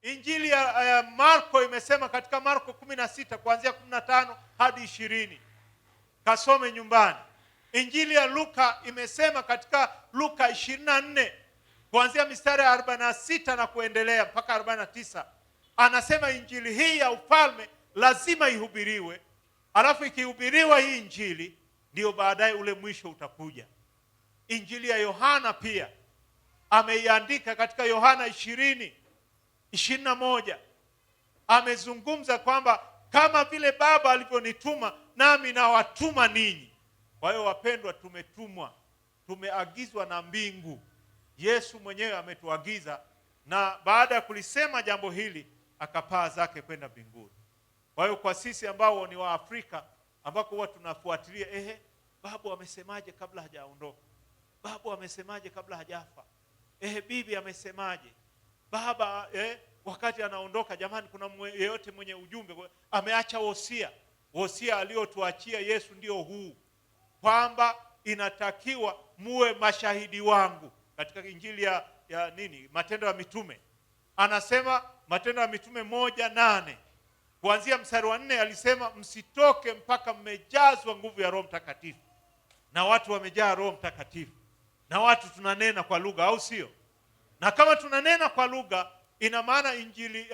Injili ya Marko imesema katika Marko 16 kuanzia 15 hadi 20. Kasome nyumbani. Injili ya Luka imesema katika Luka 24 kuanzia mistari ya 46 na kuendelea mpaka 49. Anasema injili hii ya ufalme lazima ihubiriwe. Alafu ikihubiriwa hii injili, ndio baadaye ule mwisho utakuja. Injili ya Yohana pia ameiandika katika Yohana 20:21. Amezungumza kwamba kama vile Baba alivyonituma nami nawatuma ninyi. Kwa hiyo wapendwa, tumetumwa, tumeagizwa na mbingu. Yesu mwenyewe ametuagiza, na baada ya kulisema jambo hili akapaa zake kwenda mbinguni. Kwa hiyo kwa sisi ambao ni wa Afrika ambako huwa tunafuatilia, babu amesemaje kabla hajaondoka? Babu amesemaje kabla hajafa? Bibi amesemaje? Baba wakati anaondoka, jamani, kuna yeyote mwenye ujumbe? Ameacha wosia. Wosia aliotuachia Yesu ndio huu, kwamba inatakiwa muwe mashahidi wangu. Katika injili ya Matendo ya Mitume anasema, Matendo ya Mitume 1:8 kuanzia mstari wa 4, alisema msitoke mpaka mmejazwa nguvu ya Roho Mtakatifu. Na watu wamejaa Roho Mtakatifu, na watu tunanena kwa lugha, au sio? Na kama tunanena kwa lugha, ina maana injili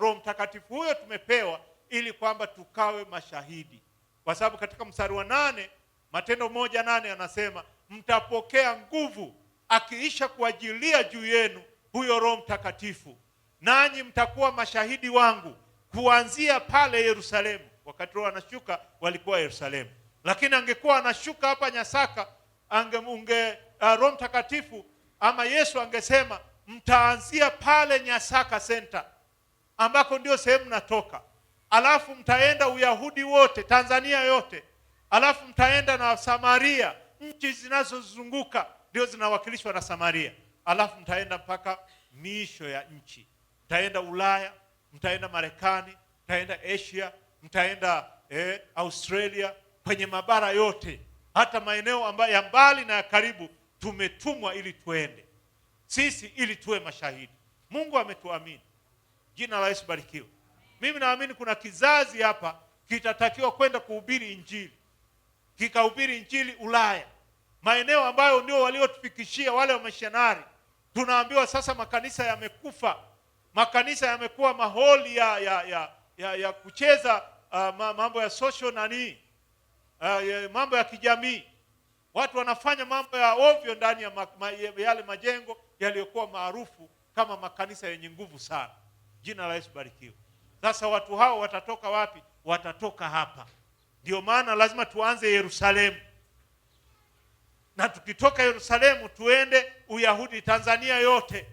Roho Mtakatifu huyo tumepewa ili kwamba tukawe mashahidi. Kwa sababu katika mstari wa 8, Matendo 1:8 anasema mtapokea nguvu akiisha kuajilia juu yenu huyo Roho Mtakatifu, nanyi mtakuwa mashahidi wangu kuanzia pale Yerusalemu. Wakati Roho anashuka walikuwa Yerusalemu, lakini angekuwa anashuka hapa Nyasaka, Roho Mtakatifu ama Yesu angesema mtaanzia pale Nyasaka Center ambako ndio sehemu natoka, alafu mtaenda Uyahudi wote, Tanzania yote, alafu mtaenda na Samaria, nchi zinazozunguka ndio zinawakilishwa na Samaria, alafu mtaenda mpaka miisho ya nchi. Mtaenda Ulaya, mtaenda Marekani, mtaenda Asia, mtaenda Australia, kwenye mabara yote, hata maeneo ambayo ya mbali na ya karibu. Tumetumwa ili tuende sisi, ili tuwe mashahidi. Mungu ametuamini. Jina la Yesu barikiwe. Mimi naamini kuna kizazi hapa kitatakiwa kwenda kuhubiri injili, kikahubiri injili Ulaya, maeneo ambayo ndio waliotufikishia wale wamishonari. Tunaambiwa sasa makanisa yamekufa, makanisa yamekuwa maholi ya kucheza mambo ya social mambo ya kijamii. Watu wanafanya mambo ya ovyo ndani ya yale majengo yaliyokuwa maarufu kama makanisa yenye nguvu sana. Jina la Yesu barikiwe. Sasa watu hao watatoka wapi? Watatoka hapa. Ndio maana lazima tuanze Yerusalemu, na tukitoka Yerusalemu tuende Uyahudi, Tanzania yote.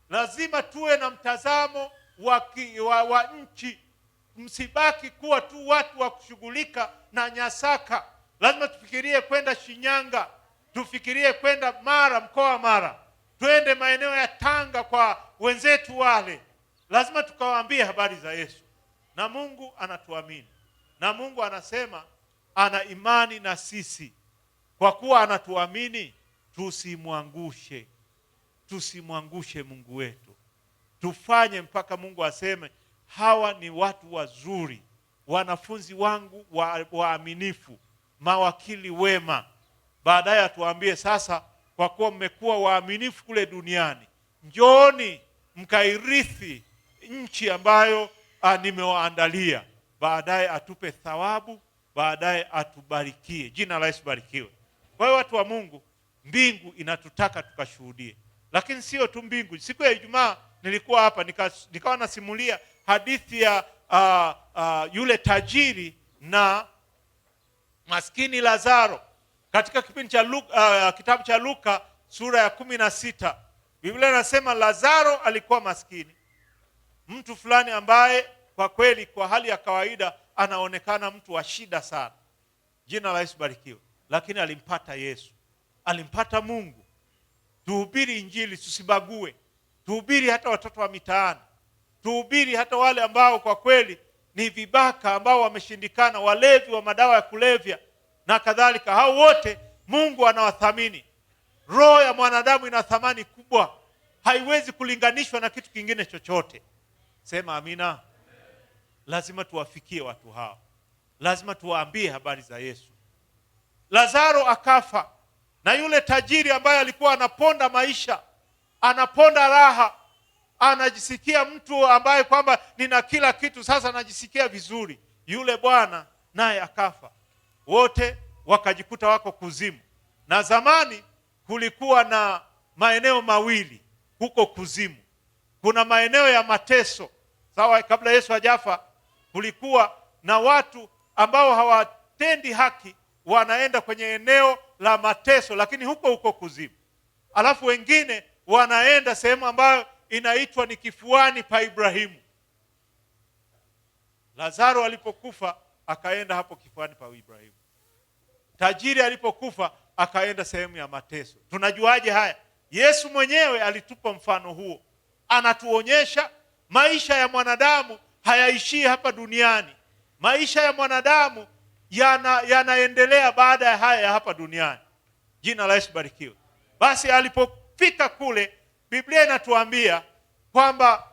Lazima tuwe na mtazamo wa nchi. Msibaki kuwa tu watu wa kushughulika na Nyasaka. Lazima tufikirie kwenda Shinyanga, tufikirie kwenda Mara, mkoa wa Mara, twende maeneo ya Tanga kwa wenzetu wale. Lazima tukawaambie habari za Yesu, na Mungu anatuamini, na Mungu anasema ana imani na sisi. Kwa kuwa anatuamini, tusimwangushe Mungu wetu. Tufanye mpaka Mungu aseme hawa ni watu wazuri, wanafunzi wangu waaminifu, mawakili wema. Baadaye atuambie sasa, kwa kuwa mmekuwa waaminifu kule duniani, njooni mkairithi nchi ambayo nimewaandalia. Baadaye atupe thawabu, baadaye atubarikie. Jina la Yesu barikiwe. Kwa hiyo watu wa Mungu, mbingu inatutaka tukashuhudie. Lakini sio tu mbingu. Siku ya Ijumaa nilikuwa hapa nikawa nasimulia hadithi ya yule tajiri na maskini Lazaro. Katika kipindi cha kitabu cha Luka sura ya 16, Biblia inasema Lazaro alikuwa maskini, mtu fulani ambaye kwa kweli kwa hali ya kawaida anaonekana mtu wa shida sana. Jina la Yesu barikiwe. Lakini alimpata Yesu, alimpata Mungu. Tuhubiri injili, tusibague. Tuhubiri hata watoto wa mitaani, tuhubiri hata wale ambao kwa kweli ni vibaka, ambao wameshindikana, walevi wa madawa ya kulevya na kadhalika. Hao wote Mungu anawathamini. Roho ya mwanadamu ina thamani kubwa, haiwezi kulinganishwa na kitu kingine chochote. Sema amina. Lazima tuwafikie watu hao, lazima tuwaambie habari za Yesu. Lazaro akafa, na yule tajiri ambaye alikuwa anaponda maisha, anaponda raha, anajisikia mtu ambaye kwamba nina kila kitu, sasa anajisikia vizuri, yule bwana naye akafa. Wote wakajikuta wako kuzimu. Na zamani kulikuwa na maeneo mawili huko kuzimu. Kuna maeneo ya mateso. Sawa, kabla Yesu hajafa kulikuwa na watu ambao hawatendi haki, wanaenda kwenye eneo la mateso, lakini huko kuzimu. Alafu wengine wanaenda sehemu ambayo inaitwa ni kifuani pa Ibrahimu. Lazaro alipokufa akaenda hapo kifuani pa Ibrahimu. Tajiri alipokufa akaenda sehemu ya mateso. Tunajuaje haya? Yesu mwenyewe alitupa mfano huo. Anatuonyesha maisha ya mwanadamu hayaishii hapa duniani. Maisha ya mwanadamu yanaendelea baada ya haya ya hapa duniani. Jina la Yesu barikiwe. Basi alipofika kule, Biblia inatuambia kwamba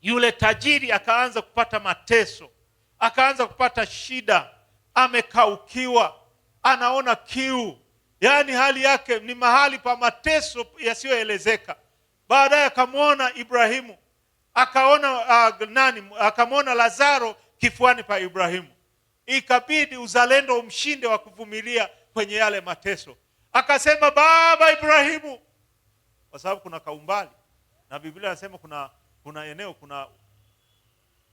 yule tajiri akaanza kupata mateso, akaanza kupata shida, amekaukiwa, anaona kiu. Yaani hali yake ni mahali pa mateso yasiyoelezeka. Baadaye akamwona Ibrahimu, akamwona Lazaro kifuani pa Ibrahimu. Ikabidi uzalendo umshinde wa kuvumilia kwenye yale mateso. Akasema, baba Ibrahimu, kwa sababu kuna kaumbali, na Biblia inasema kuna eneo, kuna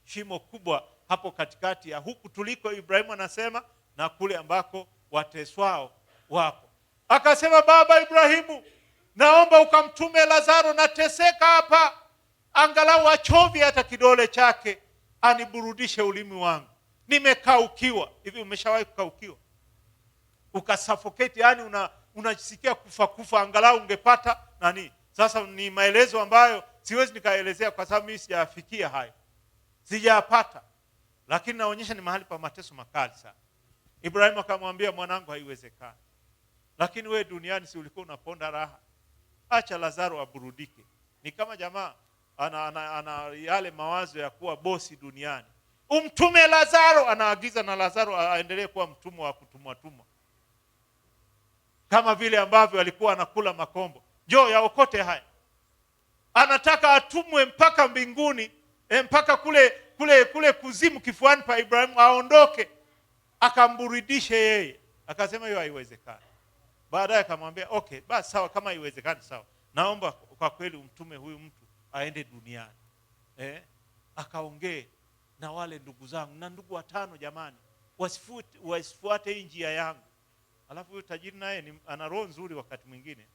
shimo kubwa hapo katikati ya huku tuliko Ibrahimu anasema na kule ambako wateswao wako. Akasema, baba Ibrahimu, naomba ukamtume Lazaro, nateseka hapa, angalau achovye hata kidole chake aniburudishe ulimi wangu, nimekaukiwa. Hivi umeshawahi kukaukiwa ukasuffocate? Yani unajisikia kufa, angalau ungepata nani? Sasa ni maelezo ambayo siwezi nikaelezea kwa sababu mimi sijafikia hayo, sijapata, lakini naonyesha ni mahali pa mateso makali sana. Ibrahimu akamwambia, mwanangu, haiwezekani. Lakini we duniani si ulikuwa unaponda raha? Acha Lazaro aburudike. Ni kama jamaa ana yale mawazo ya kuwa bosi duniani. Umtume Lazaro, anaagiza na Lazaro aendelee kuwa mtumwa wa kutumwa. Kama vile ambavyo alikuwa anakula makombo. Njoo yaokote haya. Anataka atumwe mpaka mbinguni, mpaka kule kuzimu kifuani pa Ibrahimu, aondoke akamburudishe yeye. Akasema hiyo haiwezekani. Baadaye akamwambia, okay, basi sawa, kama haiwezekani sawa, naomba kwa kweli umtume huyu mtu aende duniani. Akaongee na wale ndugu zangu, na ndugu 5 jamani, wasifuate hii njia yangu. Alafu huyu tajiri naye ana roho nzuri, wakati mwingine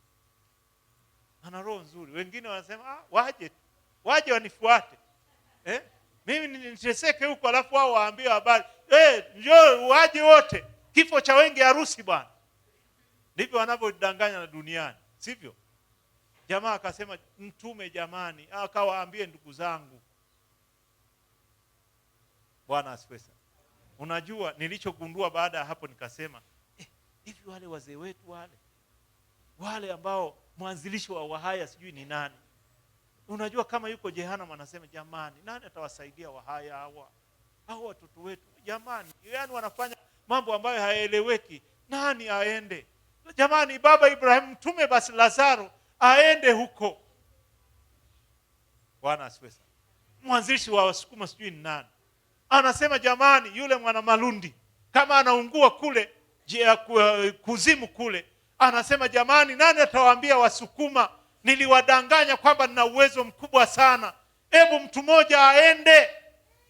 ana roho nzuri. Wengine wanasema waje wanifuate. Mimi niteseke huko, alafu wao waambie habari. Njoo waje wote. Kifo cha wengi harusi bwana. Ndivyo wanavyodanganya na duniani, sivyo? Jamaa akasema, mtume jamani, akawaambie ndugu zangu. Bwana asifiwe. Unajua nilichogundua baada ya hapo, nikasema hivi wale wazee wetu wale ambao mwanzilishi wa wahaya sijui ni nani. Unajua kama yuko jehanamu, anasema jamani, nani atawasaidia wahaya hawa watoto wetu jamani? Yaani wanafanya mambo ambayo hayaeleweki. Nani aende? Jamani, baba Ibrahimu, mtume basi Lazaro aende huko. Bwana asifiwe. Mwanzilishi wa Wasukuma sijui ni nani. Anasema jamani, yule mwana Malundi kama anaungua kule kuzimu kule, anasema jamani, nani atawaambia Wasukuma niliwadanganya kwamba nina uwezo mkubwa sana, hebu mtu mmoja aende.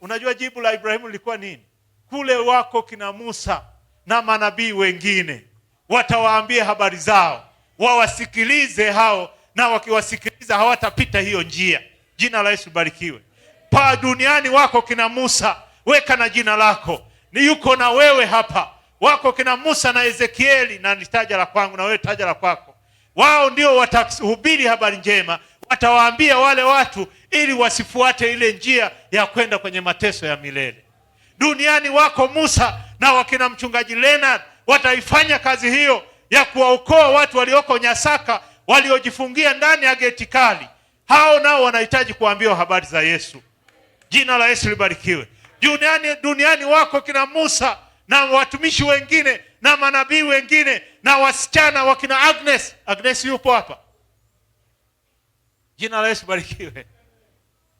Unajua jibu la Ibrahimu lilikuwa nini? Kule wako kina Musa na manabii wengine, watawaambia habari zao, wawasikilize hao, na wakiwasikiliza hawatapita hiyo njia. Jina la Yesu barikiwe. Pa duniani wako kina Musa, weka na jina lako, ni yuko na wewe hapa. Wako kina Musa na Ezekieli, na nitaja la kwangu na wewe taja la kwako. Wao ndio watahubiri habari njema, watawaambia wale watu ili wasifuate ile njia ya kwenda kwenye mateso ya milele. Duniani wako Musa na wakina mchungaji Leonard, wataifanya kazi hiyo ya kuwaokoa watu walioko Nyasaka, waliojifungia ndani ya geti kali. hao nao wanahitaji kuambiwa habari za Yesu. Jina la Yesu libarikiwe. Duniani wako kina Musa na watumishi wengine na manabii wengine na wasichana wakina Agnes. Agnes yupo hapa. Jina la Yesu libarikiwe.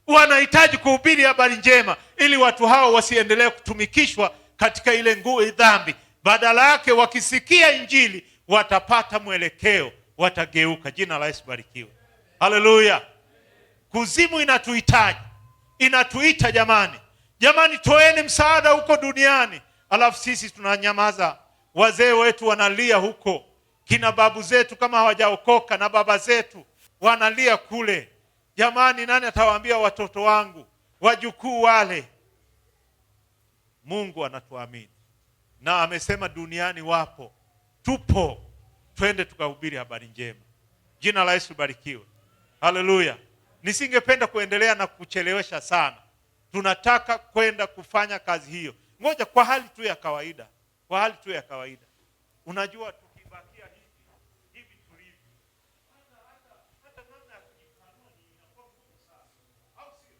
Wanahitaji kuhubiri habari njema ili watu hao wasiendelee kutumikishwa katika ile dhambi. Badala yake wakisikia injili watapata mwelekeo, watageuka. Jina la Yesu libarikiwe. Haleluya. Kuzimu inatuhitaji. Inatuita jamani. Jamani, toeni msaada huko duniani. Alafu sisi tunanyamaza. Wazee wetu wanalia huko. Kina babu zetu kama hawajaokoka na baba zetu wanalia kule. Jamani, nani atawaambia watoto wangu, wajukuu wale? Mungu anatuamini. Na amesema duniani wapo. Tupo. Twende tukahubiri habari njema. Jina la Yesu libarikiwe. Haleluya. Nisingependa kuendelea na kuchelewesha sana. Tunataka kwenda kufanya kazi hiyo. Ngoja kwa hali tu ya kawaida. Kwa hali tu ya kawaida. Unajua tukibakia hivi tulivyo. Hata namna ya kujipanua ni inakuwa ngumu sana. Au sio?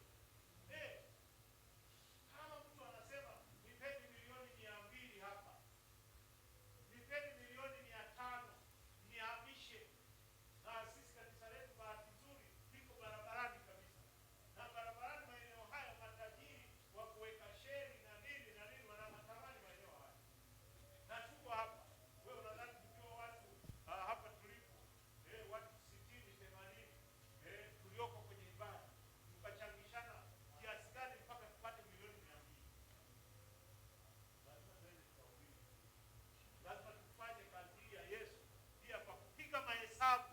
Kama mtu anasema nipeni milioni 200 hapa. Nipeni milioni 500 nihamishe. Na sisi kanisa letu bahati nzuri liko barabarani kabisa. Na barabarani maeneo haya matajiri wa kuweka sheri na nini wanatamani maeneo haya. Na tuko hapa. Wewe unadhani tukiwa watu hapa tulipo watu 60 80 tulioko kwenye ibada tukachangishana kiasi gani mpaka tupate milioni 200? Lazima tufanye kazi ya Yesu pia kwa kupiga mahesabu.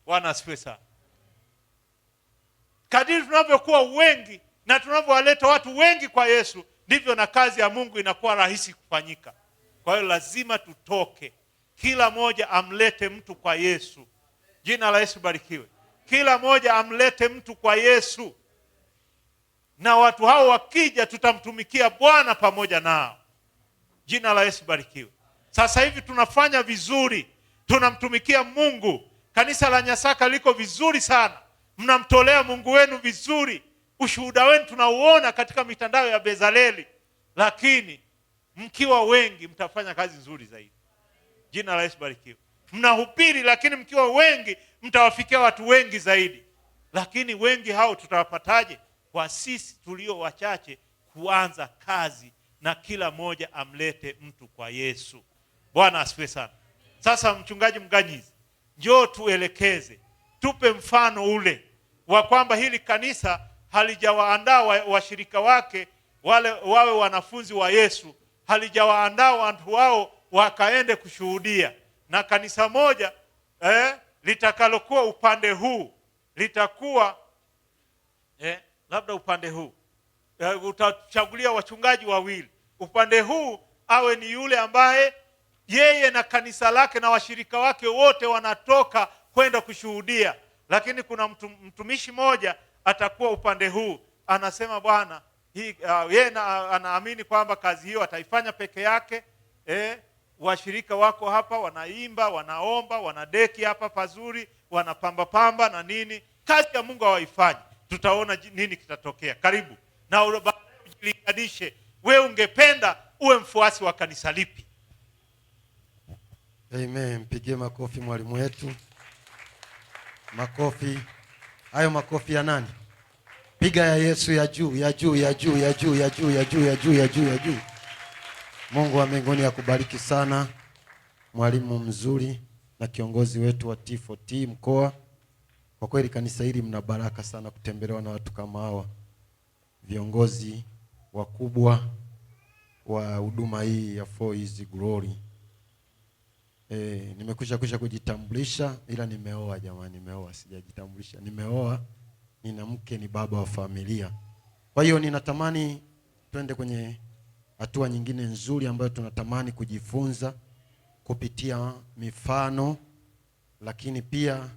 Bwana asifiwe sana. Kadiri tunavyokuwa wengi na tunavyowaleta watu wengi kwa Yesu, ndivyo na kazi ya Mungu inakuwa rahisi kufanyika. Kwa hiyo lazima tutoke. Kila moja amlete mtu kwa Yesu. Jina la Yesu barikiwe. Kila moja amlete mtu kwa Yesu. Na watu hao wakija tutamtumikia Bwana pamoja nao. Jina la Yesu barikiwe. Sasa hivi tunafanya vizuri. Tunamtumikia Mungu. Kanisa la Nyasaka liko vizuri sana. Mnamtolea Mungu wenu vizuri. Ushuhuda wenu tunauona katika mitandao ya Bezaleli. Lakini mkiwa wengi mtafanya kazi nzuri zaidi. Jina la Yesu barikiwe. Mnahubiri lakini mkiwa wengi mtawafikia watu wengi zaidi. Lakini wengi hao tutawapataje? Kwa sisi tulio wachache kuanza kazi na kila moja amlete mtu kwa Yesu. Bwana asifiwe sana. Sasa mchungaji Mganyizi, njoo tuelekeze. Tupe mfano ule wa kwamba hili kanisa halijawaandaa washirika wake wale wawe wanafunzi wa Yesu. Halijawaandaa watu wao wakaende kushuhudia. Na kanisa moja litakalokuwa upande huu litakuwa labda upande huu utachagulia wachungaji wawili. Upande huu awe ni yule ambaye yeye na kanisa lake na washirika wake wote wanatoka kwenda kushuhudia. Lakini kuna mtumishi moja atakuwa upande huu. Anasema Bwana, yeye anaamini kwamba kazi hiyo ataifanya peke yake. Washirika wako hapa wanaimba, wanaomba, wanadeki hapa pazuri, wanapamba pamba na nini. Kazi ya Mungu hawaifanyi. Tutaona nini kitatokea. Karibu. Na ujilinganishe. Wewe ungependa uwe mfuasi wa kanisa lipi? Amen. Mpigie makofi mwalimu wetu. Makofi. Hayo makofi ya nani? Piga ya Yesu, ya juu, ya juu, ya juu, ya juu, ya juu, ya juu, ya juu, ya juu, ya juu. Mungu wa mbinguni akubariki sana. Mwalimu mzuri na kiongozi wetu wa T4T mkoa. Kwa kweli kanisa hili mna baraka sana kutembelewa na watu kama hawa. Viongozi wakubwa wa huduma hii ya For His Glory. Nimekwisha kujitambulisha, ila nimeoa jamani, nimeoa, sijajitambulisha. Nimeoa, nina mke, ni baba wa familia. Kwa hiyo ninatamani twende kwenye hatua nyingine nzuri ambayo tunatamani kujifunza kupitia mifano, lakini pia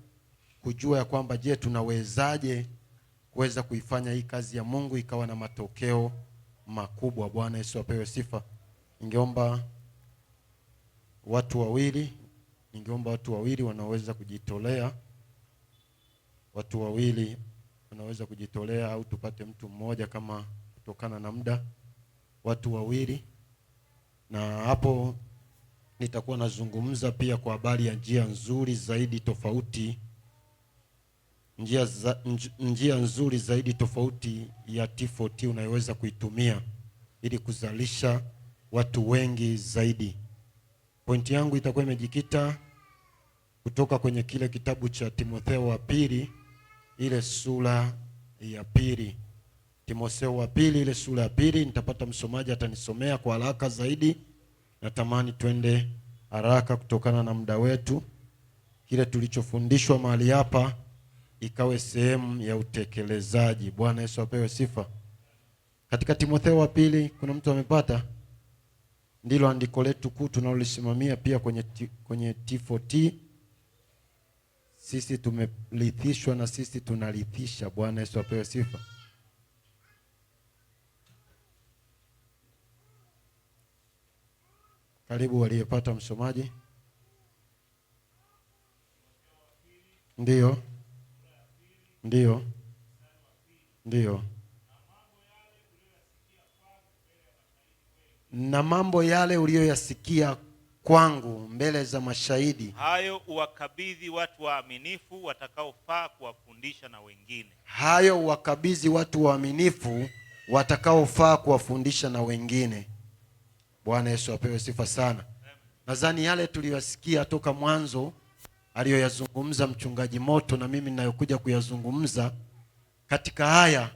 kujua ya kwamba je, tunawezaje kuweza kuifanya hii kazi ya Mungu ikawa na matokeo makubwa. Bwana Yesu apewe sifa. Ningeomba watu wawili wanaweza kujitolea watu wawili wanaweza kujitolea, au tupate mtu mmoja kama kutokana na muda, watu wawili. Na hapo nitakuwa nazungumza pia kwa habari ya njia nzuri zaidi tofauti, njia nzuri zaidi tofauti ya T4T unayoweza kuitumia ili kuzalisha watu wengi zaidi. Pointi yangu itakuwa imejikita kutoka kwenye kile kitabu cha Timotheo wa pili, ile sura ya pili. Timotheo wa pili, ile sura ya pili. Nitapata msomaji atanisomea kwa haraka zaidi. Natamani twende haraka kutokana na muda wetu. Kile tulichofundishwa mahali hapa ikawe sehemu ya utekelezaji. Bwana Yesu apewe sifa. Katika Timotheo wa pili, kuna mtu amepata? Ndilo andiko letu kuu tunalolisimamia pia kwenye T4T. Sisi tumerithishwa na sisi tunarithisha. Bwana Yesu apewe sifa. Karibu waliyepata msomaji. Ndiyo. Na mambo yale uliyoyasikia kwangu mbele za mashahidi, hayo uwakabidhi watu waaminifu watakaofaa kuwafundisha na wengine. Hayo uwakabidhi watu waaminifu watakaofaa kuwafundisha na wengine. Bwana Yesu apewe sifa sana. Nadhani yale tuliyosikia toka mwanzo aliyoyazungumza mchungaji Moto na mimi ninayokuja kuyazungumza, katika haya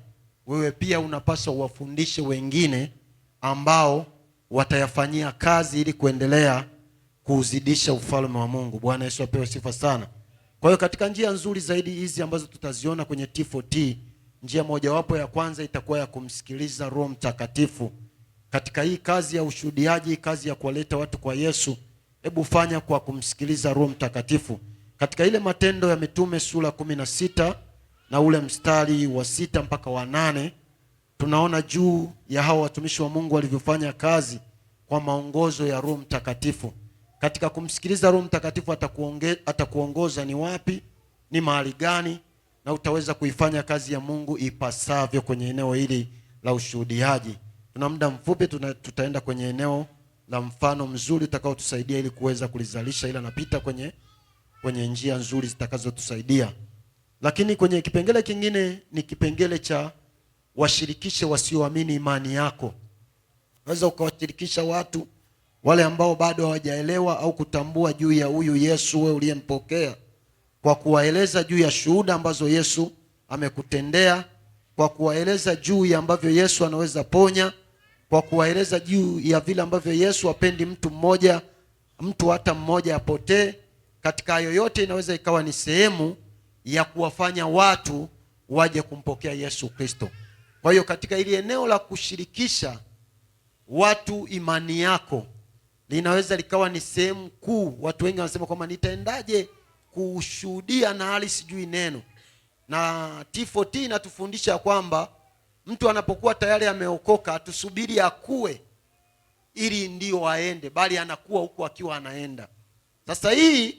wewe pia unapaswa uwafundishe wengine ambao watayafanyia kazi ili kuendelea kuuzidisha ufalme wa Mungu. Bwana Yesu apewe sifa sana. Kwa hiyo katika njia nzuri zaidi hizi ambazo tutaziona kwenye T4T, njia mojawapo ya kwanza itakuwa ya kumsikiliza Roho Mtakatifu. Katika hii kazi ya ushuhudiaji, kazi ya kuwaleta watu kwa Yesu, hebu fanya kwa kumsikiliza Roho Mtakatifu. Katika ile Matendo ya Mitume sura 16 na ule mstari wa 6 mpaka wa 8, tunaona juu ya hao watumishi wa Mungu walivyofanya kazi kwa maongozo ya Roho Mtakatifu. Katika kumsikiliza Roho Mtakatifu atakuongoza ni wapi, ni mahali gani, na utaweza kuifanya kazi ya Mungu ipasavyo kwenye eneo hili la ushuhudiaji. Tuna muda mfupi, tutaenda kwenye eneo la mfano mzuri utakao tusaidia ili kuweza kulizalisha, ila napita kwenye njia nzuri zitakazotusaidia. Lakini kwenye kipengele kingine ni kipengele cha washirikishe wasioamini imani yako. Unaweza ukawashirikisha watu wale ambao bado hawajaelewa au kutambua juu ya huyu Yesu wewe uliyempokea, kwa kuwaeleza juu ya shuhuda ambazo Yesu amekutendea, kwa kuwaeleza juu ya ambavyo Yesu anaweza ponya, kwa kuwaeleza juu ya vile ambavyo Yesu hapendi mtu hata mmoja apotee. Katika hayo yote inaweza ikawa ni sehemu ya kuwafanya watu waje kumpokea Yesu Kristo. Kwa hiyo katika ili eneo la kushirikisha watu imani yako linaweza likawa ni sehemu kuu. Watu wengi wanasema kwamba nitaendaje kushuhudia na hali sijui neno. Na T4T inatufundisha kwamba mtu anapokuwa tayari ameokoka, atusubiri akue ili ndio aende, bali anakuwa huko akiwa anaenda. Sasa hii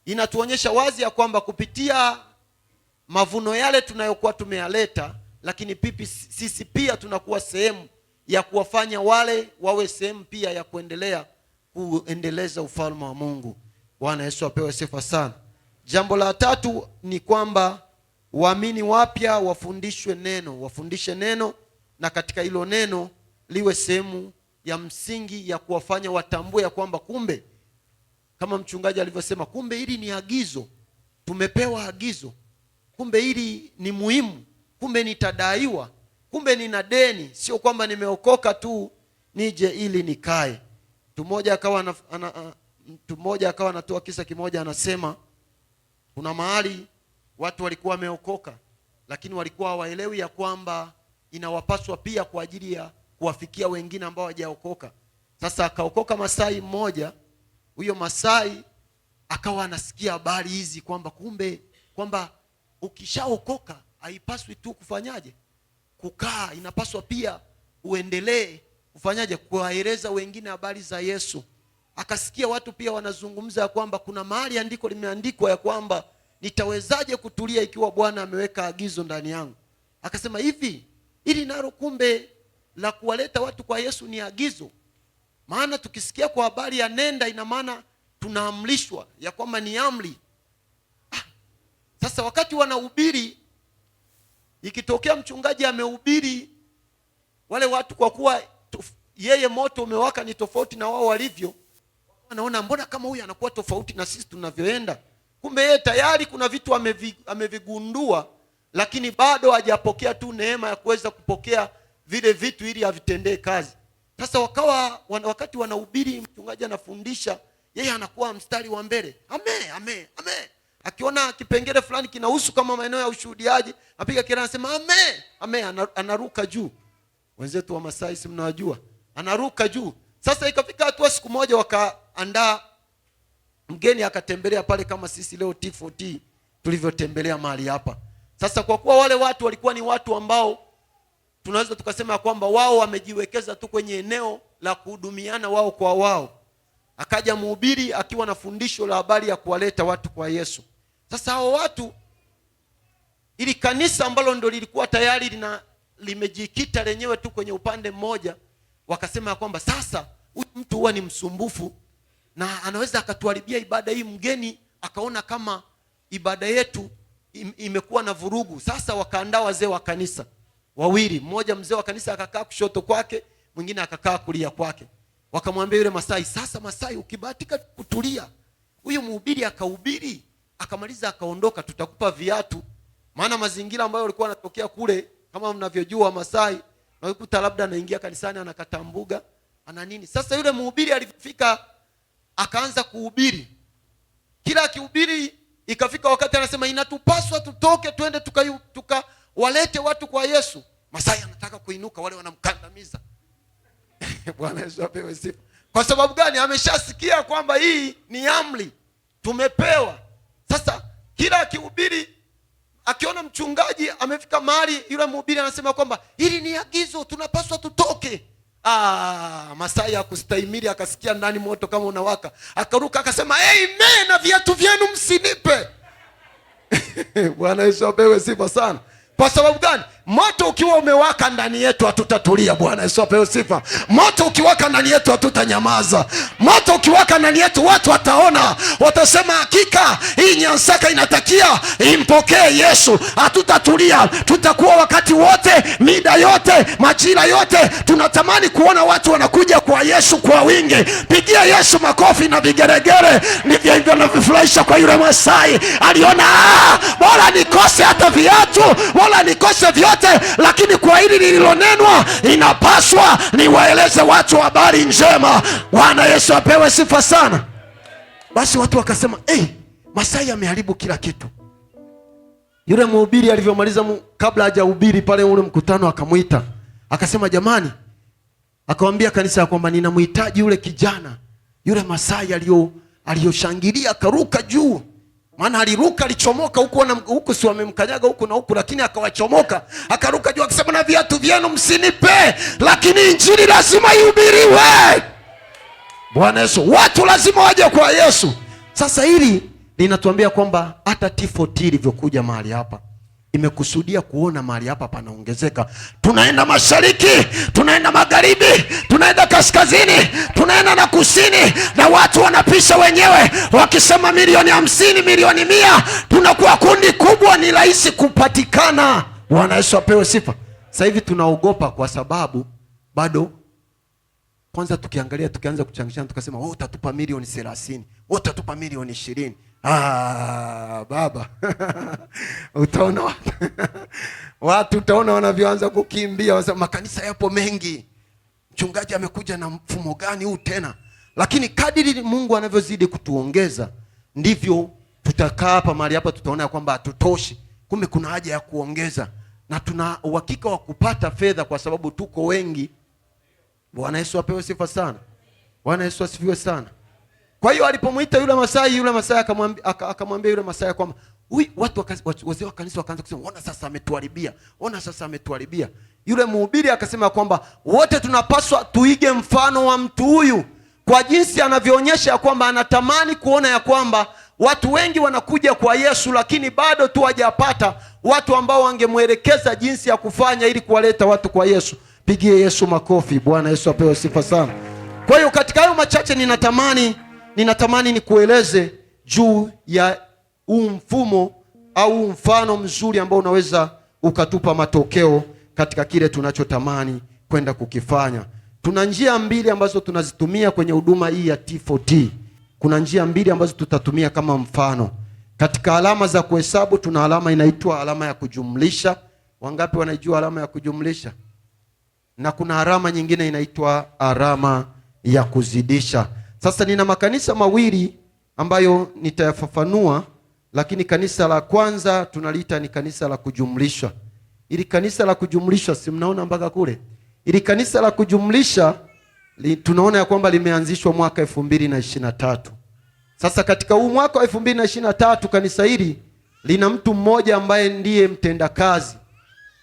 inatuonyesha wazi ya kwamba kupitia mavuno yale tunayokuwa tumeyaleta, lakini sisi pia tunakuwa sehemu ya kuwafanya wale wawe sehemu pia ya kuendeleza ufalme wa Mungu. Bwana Yesu apewe sifa sana. Jambo la tatu ni kwamba waamini wapya wafundishe neno, na katika hilo neno liwe sehemu ya msingi ya kuwafanya watambue ya kwamba kumbe, kama mchungaji alivyosema, kumbe hili ni agizo, tumepewa agizo, kumbe hili ni muhimu, kumbe nitadaiwa, kumbe nina deni, sio kwamba nimeokoka tu nije ili nikae. Mtu mmoja akawa anatoa kisa kimoja, anasema kuna mahali watu walikuwa wameokoka, lakini walikuwa hawaelewi ya kwamba inawapaswa pia kwa ajili ya kuwafikia wengine ambao hawajaokoka. Sasa akaokoka Masai mmoja. Huyo Masai akawa anasikia habari hizi kwamba ukishaokoka haipaswi tu kufanyaje, kukaa, inapaswa pia uendelee kufanyaje, kuwaeleza wengine habari za Yesu. Akasikia watu pia wanazungumza ya kwamba kuna mahali andiko limeandikwa ya kwamba nitawezaje kutulia ikiwa Bwana ameweka agizo ndani yangu? Akasema hivi, ili nalo kumbe la kuwaleta watu kwa Yesu ni agizo. Maana tukisikia kwa habari ya nenda, ina maana tunaamrishwa ya kwamba ni amri. Sasa wakati wanahubiri, ikitokea mchungaji amehubiri, wale watu kwa kuwa yeye moto umewaka ni tofauti na wao walivyo, wanaona mbona kama huyu anakuwa tofauti na sisi tunavyoenda. Kumbe yeye tayari kuna vitu amevigundua, lakini bado hajapokea tu neema ya kuweza kupokea vile vitu ili avitendee kazi. Sasa wakati wanahubiri, mchungaji anafundisha, yeye anakuwa mstari wa mbele. Amen, amen, amen. Akiona kipengele fulani kinahusu kama maeneo ya ushuhudiaji, apiga kelele anasema amen, amen, anaruka juu. Wenzetu wa Masai si mnawajua, anaruka juu. Sasa ikafika hatua siku moja wakaandaa mgeni akatembelea pale kama sisi leo T4T tulivyotembelea mahali hapa. Sasa kwa kuwa wale watu walikuwa ni watu ambao tunaweza tukasema kwamba wao wamejiwekeza tu kwenye eneo la kuhudumiana wao kwa wao, akaja mhubiri akiwa na fundisho la habari ya kuwaleta watu kwa Yesu. Sasa hao watu, ili kanisa ambalo ndio lilikuwa tayari limejikita lenyewe tu kwenye upande mmoja, wakasema kwamba sasa huyu mtu huwa ni msumbufu na anaweza akatuharibia ibada hii. Mgeni akaona kama ibada yetu imekuwa na vurugu. Sasa wakaandaa wazee wa kanisa wawili, mmoja mzee wa kanisa akakaa kushoto kwake, mwingine akakaa kulia kwake. Wakamwambia yule Masai, sasa Masai, ukibahatika kutulia, huyu mhubiri akahubiri akamaliza akaondoka, tutakupa viatu. Maana mazingira ambayo walikuwa wanatokea kule, kama mnavyojua Masai, na ukuta labda anaingia kanisani anakata mbuga ana nini. Sasa yule mhubiri alifika akaanza kuhubiri, kila akihubiri ikafika wakati anasema inatupaswa tutoke twende tukawalete watu kwa Yesu. Masai anataka kuinuka, wale wanamkandamiza. Bwana Yesu apewe sifa. Kwa sababu gani? Ameshasikia kwamba hii ni amri tumepewa. Sasa kila akihubiri, akiona mchungaji amefika mahali, yule mhubiri anasema kwamba hili ni agizo, tunapaswa tutoke. Masai hakustahimili, akasikia ndani moto kama unawaka, akaruka akasema amen, na viatu vyenu msinipe. Bwana Yesu apewe sifa sana. Kwa sababu gani? Moto ukiwa umewaka ndani yetu hatutatulia. Bwana Yesu apewe sifa. Moto ukiwaka ndani yetu hatutanyamaza. Moto ukiwaka ndani yetu watu wataona, watasema hakika hii Nyansaka inatakia impokee Yesu. Hatutatulia, tutakuwa wakati wote, mida yote, majira yote tunatamani kuona watu wanakuja kwa Yesu kwa wingi. Pigia Yesu makofi na vigeregere. Ndivyo hivyo navifurahisha kwa yule Masai. Aliona bora nikose hata viatu, bora nikose vyote, lakini kwa hili lililonenwa inapaswa niwaeleze watu habari njema. Bwana Yesu apewe sifa sana. Basi watu wakasema Masai ameharibu kila kitu. Yule mhubiri alivyomaliza, kabla hajahubiri pale ule mkutano, akamuita akasema, jamani, akamwambia kanisa kwamba ninamhitaji yule kijana, yule Masai aliyoshangilia akaruka juu. Maana aliruka, alichomoka huku si wamemkanyaga huku na huku, lakini akawachomoka, akaruka juu akisema na viatu vyenu msinipe, lakini injili lazima ihubiriwe. Bwana Yesu, watu lazima waje kwa Yesu. Sasa hili linatuambia kwamba hata T4T ilivyokuja mahali hapa imekusudia kuona mahali hapa panaongezeka. Tunaenda mashariki, tunaenda magharibi, tunaenda kaskazini, tunaenda na kusini, na watu wanapisha wenyewe wakisema 50,000, 100,000. Tunakuwa kundi kubwa, ni rahisi kupatikana. Bwana Yesu apewe sifa. Sasa hivi tunaogopa kwa sababu bado, kwanza tukiangalia, tukianza kuchangishana tukasema utatupa 30,000,000, utatupa 20,000,000. Baba utaona watu utaona wanavyoanza kukimbia, wasema makanisa yapo mengi, mchungaji amekuja na mfumo gani huu tena? Lakini kadiri Mungu anavyozidi kutuongeza, ndivyo tutakaa hapa mahali hapa tutaona kwamba hatutoshi, kumbe kuna haja ya kuongeza, na tuna uhakika wa kupata fedha kwa sababu tuko wengi. Bwana Yesu apewe sifa sana. Bwana Yesu asifiwe sana. Kwa hiyo alipomuita yule Masai akamwambia yule Masai kwamba watu wazee wa kanisa wakaanza kusema, ona sasa ametuharibia, ona sasa ametuharibia. Yule mhubiri akasema kwamba wote tunapaswa tuige mfano wa mtu huyu, kwa jinsi anavyoonyesha ya kwamba anatamani kuona ya kwamba watu wengi wanakuja kwa Yesu, lakini bado tu hajapata watu ambao wangemwelekeza jinsi ya kufanya ili kuwaleta watu kwa Yesu. Pigie Yesu makofi. Bwana Yesu apewe sifa sana. Kwa hiyo katika hayo machache ninatamani nikueleze juu ya huu mfumo au mfano mzuri ambao unaweza ukatupa matokeo katika kile tunachotamani kwenda kukifanya. Tuna njia mbili ambazo tunazitumia kwenye huduma hii ya T4T. Kuna njia mbili ambazo tutatumia kama mfano. Katika alama za kuhesabu tuna alama inaitwa alama ya kujumlisha. Wangapi wanaijua alama ya kujumlisha? Na kuna alama nyingine inaitwa alama ya kuzidisha. Sasa nina makanisa mawili ambayo nitayafafanua, lakini kanisa la kwanza tunaliita ni kanisa la kujumlisha. Ili kanisa la kujumlisha, si mnaona mpaka kule? Ili kanisa la kujumlisha tunaona ya kwamba limeanzishwa mwaka 2023. Sasa katika huu mwaka wa 2023 kanisa hili lina mtu mmoja ambaye ndiye mtendakazi.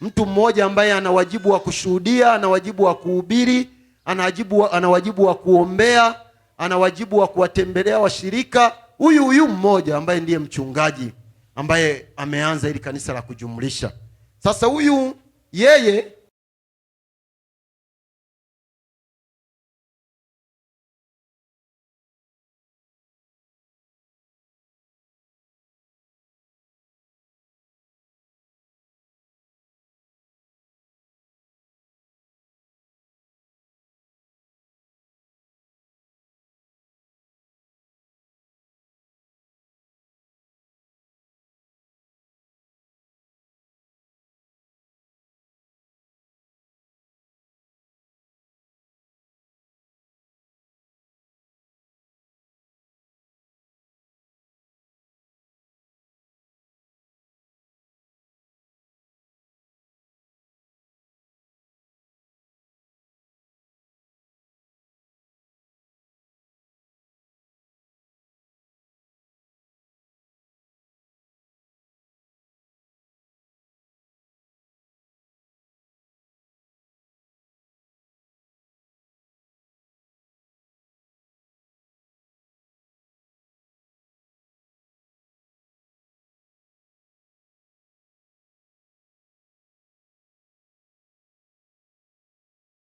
Mtu mmoja ambaye ana wajibu wa kushuhudia, ana wajibu wa kuhubiri, ana wajibu wa kuombea, ana wajibu wa kuwatembelea washirika. Huyu mmoja ambaye ndiye mchungaji ambaye ameanza hili kanisa la kujumlisha. Sasa huyu yeye